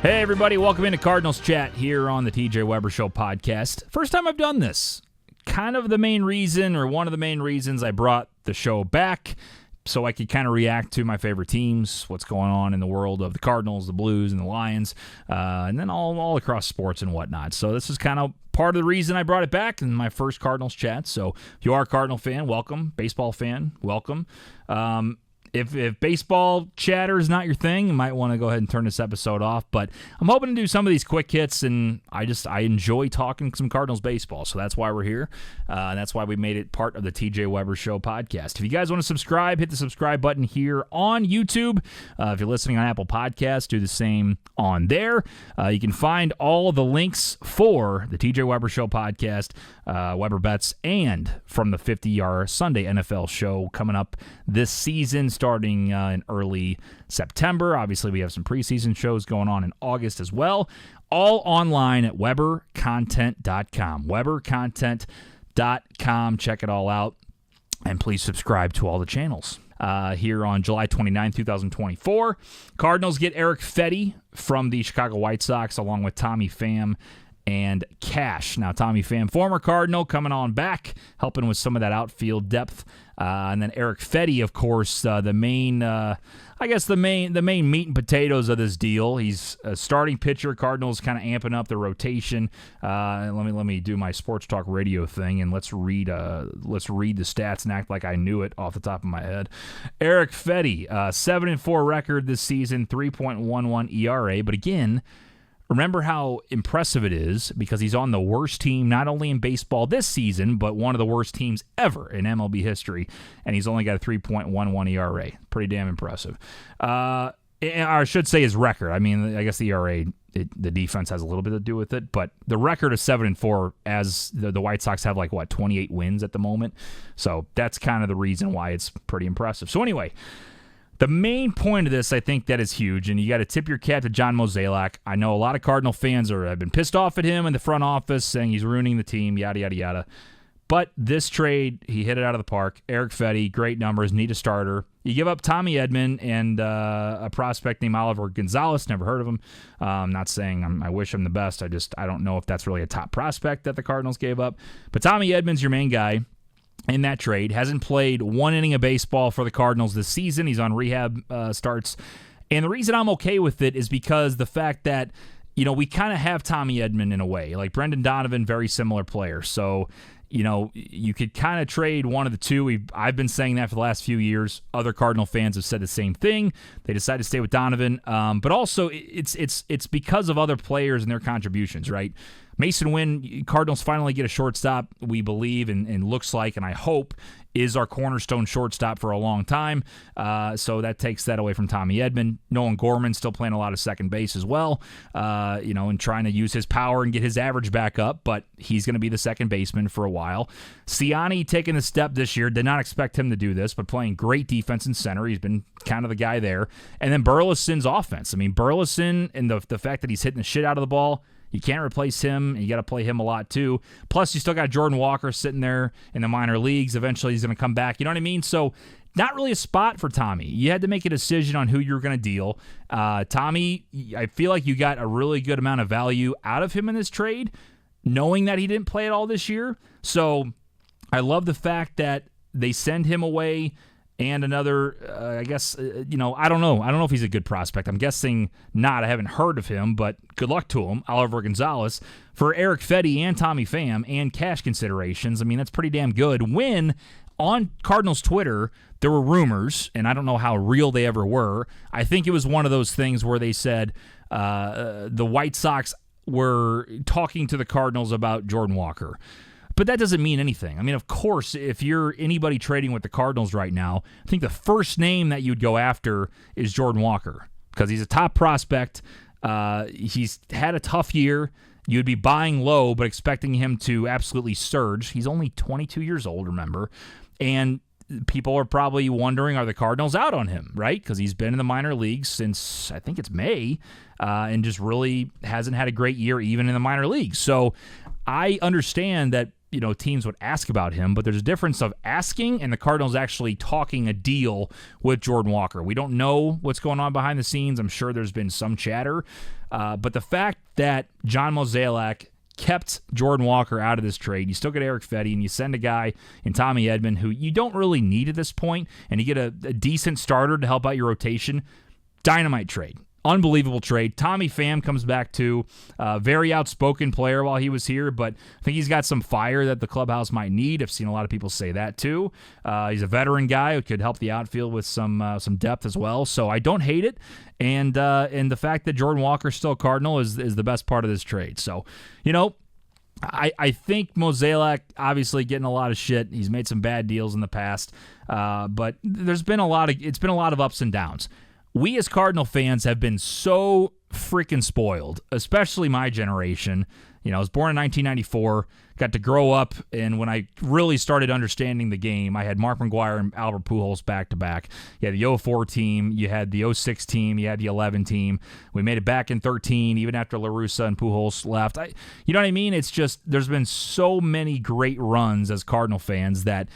Hey, everybody. Welcome into Cardinals Chat here on the TJ Weber Show podcast. First time I've done this. Kind of the main reason, or one of the main reasons I brought the show back, so I could kind of react to my favorite teams, what's going on in the world of the Cardinals, the Blues, and the Lions, and then all across sports and whatnot. So this is kind of part of the reason I brought it back in my first Cardinals Chat. So if you are a Cardinal fan, welcome. Baseball fan, welcome. If baseball chatter is not your thing, you might want to go ahead and turn this episode off. But I'm hoping to do some of these quick hits, and I enjoy talking some Cardinals baseball, so that's why we're here. And that's why we made it part of the TJ Weber Show podcast. If you guys want to subscribe, hit the subscribe button here on YouTube. If you're listening on Apple Podcasts, do the same on there. You can find all the links for the TJ Weber Show podcast, Weber Bets, and from the 50-yard Sunday NFL show coming up this season, starting in early September. Obviously, we have some preseason shows going on in August as well. All online at webercontent.com. webercontent.com. Check it all out. And please subscribe to all the channels. Here on July 29, 2024, Cardinals get Erick Fedde from the Chicago White Sox along with Tommy Pham and Cash. Now, Tommy Pham, former Cardinal, coming on back, helping with some of that outfield depth. And then Erick Fedde, of course, the main meat and potatoes of this deal. He's a starting pitcher. Cardinals kind of amping up the rotation. Let me do my sports talk radio thing, and let's read the stats and act like I knew it off the top of my head. Erick Fedde, 7-4 record this season, 3.11 ERA. But again, remember how impressive it is because he's on the worst team, not only in baseball this season, but one of the worst teams ever in MLB history, and he's only got a 3.11 ERA. Pretty damn impressive. I should say his record. I mean, I guess the ERA, the defense has a little bit to do with it, but the record is 7-4 as the White Sox have 28 wins at the moment. So that's kind of the reason why it's pretty impressive. So anyway, the main point of this, I think, that is huge, and you got to tip your cap to John Mozeliak. I know a lot of Cardinal fans have been pissed off at him in the front office, saying he's ruining the team, yada, yada, yada. But this trade, he hit it out of the park. Erick Fedde, great numbers, need a starter. You give up Tommy Edman and a prospect named Oliver Gonzalez, never heard of him. I'm not saying I wish him the best. I don't know if that's really a top prospect that the Cardinals gave up. But Tommy Edman's your main guy in that trade. Hasn't played one inning of baseball for the Cardinals this season. He's on rehab starts. And the reason I'm okay with it is because the fact that, we kind of have Tommy Edman in a way. Like Brendan Donovan, very similar player. So, you could kind of trade one of the two. I've been saying that for the last few years. Other Cardinal fans have said the same thing. They decided to stay with Donovan. But also, it's because of other players and their contributions, right? Mason Wynn, Cardinals finally get a shortstop, we believe, and looks like, and I hope, is our cornerstone shortstop for a long time. So that takes that away from Tommy Edman. Nolan Gorman still playing a lot of second base as well, and trying to use his power and get his average back up, but he's going to be the second baseman for a while. Siani taking the step this year. Did not expect him to do this, but playing great defense in center. He's been kind of the guy there. And then Burleson's offense. I mean, Burleson and the fact that he's hitting the shit out of the ball, you can't replace him. You got to play him a lot, too. Plus, you still got Jordan Walker sitting there in the minor leagues. Eventually, he's going to come back. You know what I mean? So, not really a spot for Tommy. You had to make a decision on who you were going to deal. Tommy, I feel like you got a really good amount of value out of him in this trade, knowing that he didn't play at all this year. So, I love the fact that they send him away. And another, I don't know. I don't know if he's a good prospect. I'm guessing not. I haven't heard of him, but good luck to him. Oliver Gonzalez. For Erick Fedde and Tommy Pham and cash considerations, I mean, that's pretty damn good. When on Cardinals Twitter, there were rumors, and I don't know how real they ever were. I think it was one of those things where they said the White Sox were talking to the Cardinals about Jordan Walker. But that doesn't mean anything. I mean, of course, if you're anybody trading with the Cardinals right now, I think the first name that you'd go after is Jordan Walker because he's a top prospect. He's had a tough year. You'd be buying low but expecting him to absolutely surge. He's only 22 years old, remember. And people are probably wondering, are the Cardinals out on him, right? Because he's been in the minor leagues since, I think it's May, and just really hasn't had a great year even in the minor leagues. So I understand that teams would ask about him, but there's a difference of asking and the Cardinals actually talking a deal with Jordan Walker. We don't know what's going on behind the scenes. I'm sure there's been some chatter, But the fact that John Mozeliak kept Jordan Walker out of this trade, you still get Erick Fedde, and you send a guy in Tommy Edman who you don't really need at this point, and you get a decent starter to help out your rotation. Dynamite trade. Unbelievable trade. Tommy Pham comes back too. Very outspoken player while he was here, but I think he's got some fire that the clubhouse might need. I've seen a lot of people say that too. He's a veteran guy who could help the outfield with some depth as well. So I don't hate it. And the fact that Jordan Walker's still a Cardinal is the best part of this trade. So, I think Mozeliak obviously getting a lot of shit. He's made some bad deals in the past, but it's been a lot of ups and downs. We as Cardinal fans have been so freaking spoiled, especially my generation. I was born in 1994, got to grow up, and when I really started understanding the game, I had Mark McGwire and Albert Pujols back-to-back. You had the 04 team, you had the 06 team, you had the 11 team. We made it back in 13, even after La Russa and Pujols left. You know what I mean? It's just there's been so many great runs as Cardinal fans that,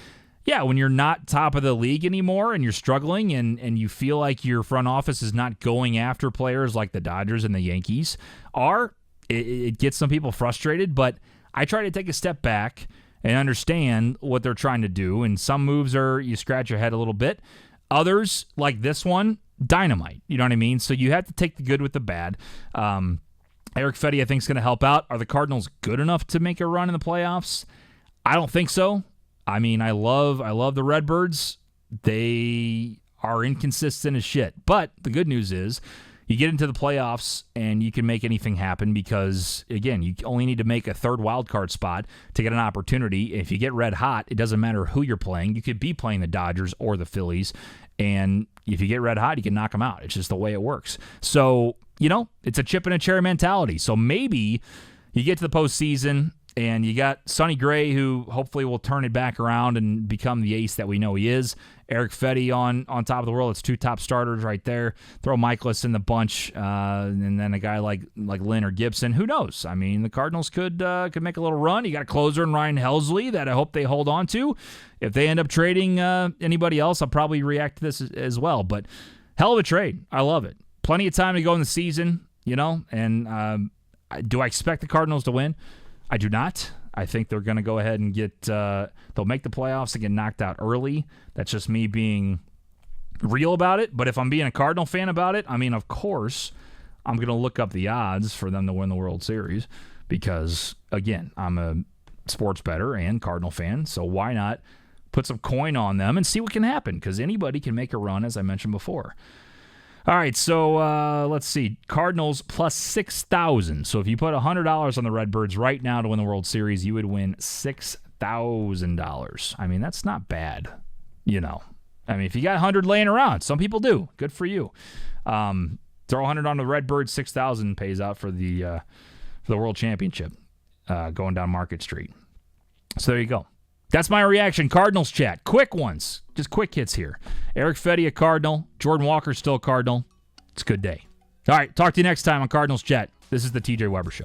yeah, when you're not top of the league anymore and you're struggling and you feel like your front office is not going after players like the Dodgers and the Yankees are, it gets some people frustrated, but I try to take a step back and understand what they're trying to do, and some moves are you scratch your head a little bit. Others, like this one, dynamite. You know what I mean? So you have to take the good with the bad. Erick Fedde, I think, is going to help out. Are the Cardinals good enough to make a run in the playoffs? I don't think so. I mean, I love the Redbirds. They are inconsistent as shit. But the good news is you get into the playoffs and you can make anything happen because, again, you only need to make a third wild card spot to get an opportunity. If you get red hot, it doesn't matter who you're playing. You could be playing the Dodgers or the Phillies, and if you get red hot, you can knock them out. It's just the way it works. So, it's a chip and a cherry mentality. So maybe you get to the postseason and you got Sonny Gray, who hopefully will turn it back around and become the ace that we know he is. Erick Fedde on top of the world. It's two top starters right there. Throw Michaelis in the bunch, and then a guy like Lynn or Gibson. Who knows? I mean, the Cardinals could make a little run. You got a closer in Ryan Helsley that I hope they hold on to. If they end up trading anybody else, I'll probably react to this as well. But hell of a trade. I love it. Plenty of time to go in the season, and do I expect the Cardinals to win? I do not. I think they're going to go ahead and they'll make the playoffs and get knocked out early. That's just me being real about it. But if I'm being a Cardinal fan about it, I mean, of course, I'm going to look up the odds for them to win the World Series because, again, I'm a sports bettor and Cardinal fan, so why not put some coin on them and see what can happen? Because anybody can make a run, as I mentioned before. All right, so let's see. Cardinals plus 6,000. So if you put $100 on the Redbirds right now to win the World Series, you would win $6,000. I mean, that's not bad, I mean, if you got 100 laying around, some people do. Good for you. Throw 100 on the Redbirds, 6,000 pays out for the World Championship going down Market Street. So there you go. That's my reaction. Cardinals chat. Quick ones. Just quick hits here. Erick Fedde, a Cardinal. Jordan Walker, still a Cardinal. It's a good day. All right. Talk to you next time on Cardinals chat. This is the TJ Weber Show.